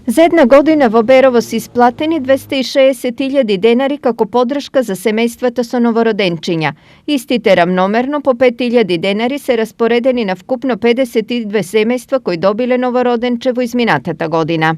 За една година во Берово се исплатени 260.000 денари како подршка за семејствата со новороденчиња. Истите рамномерно по 5.000 денари се распоредени на вкупно 52 семејства кои добиле новороденче во изминатата година.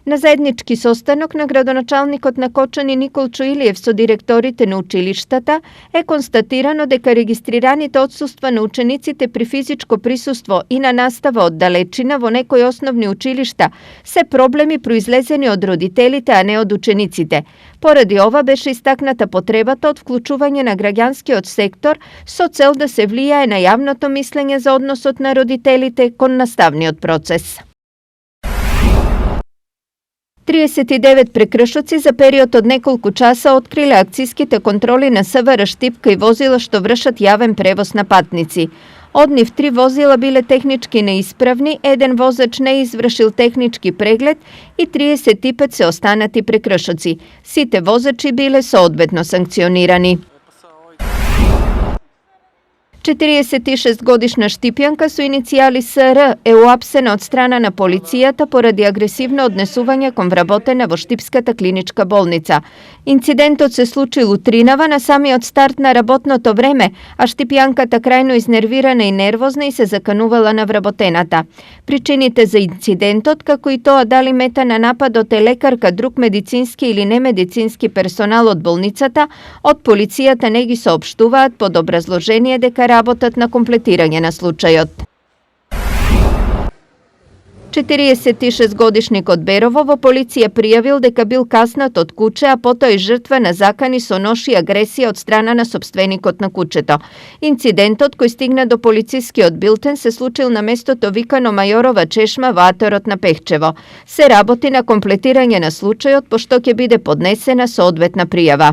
На заеднички состанок на градоначалникот на Кочани Никол Чуилиев со директорите на училиштата е констатирано дека регистрираните отсуства на учениците при физичко присуство и на настава од далечина во некои основни училишта се проблеми произлезени од родителите, а не од учениците. Поради ова беше истакната потребата од вклучување на граѓанскиот сектор со цел да се влијае на јавното мислење за односот на родителите кон наставниот процес. 39 прекршоци за период од неколку часа откриле акциските контроли на СВР Штипка и возила што вршат јавен превоз на патници. Од нив 3 возила биле технички неисправни, еден возач не извршил технички преглед и 35 се останати прекршоци. Сите возачи биле соодветно санкционирани. 46-годишна штипјанка со иницијали СР е уапсена од страна на полицијата поради агресивно однесување кон вработена во Штипската клиничка болница. Инцидентот се случил утринава на самиот старт на работното време, а штипјанката крајно изнервирана и нервозна и се заканувала на вработената. Причините за инцидентот, како и тоа дали мета на нападот е лекарка, друг медицински или немедицински персонал од болницата, од полицијата не ги соопштуваат под образложение дека работат на комплетирање на случајот. 46-годишникот Берово во полиција пријавил дека бил каснат од куче, а потоа и жртва на закани со нож и агресија од страна на сопственикот на кучето. Инцидентот кој стигна до полицискиот билтен се случил на местото викано Мајорова чешма во аторот на Пехчево. Се работи на комплетирање на случајот, пошто ќе биде поднесена соодветна пријава.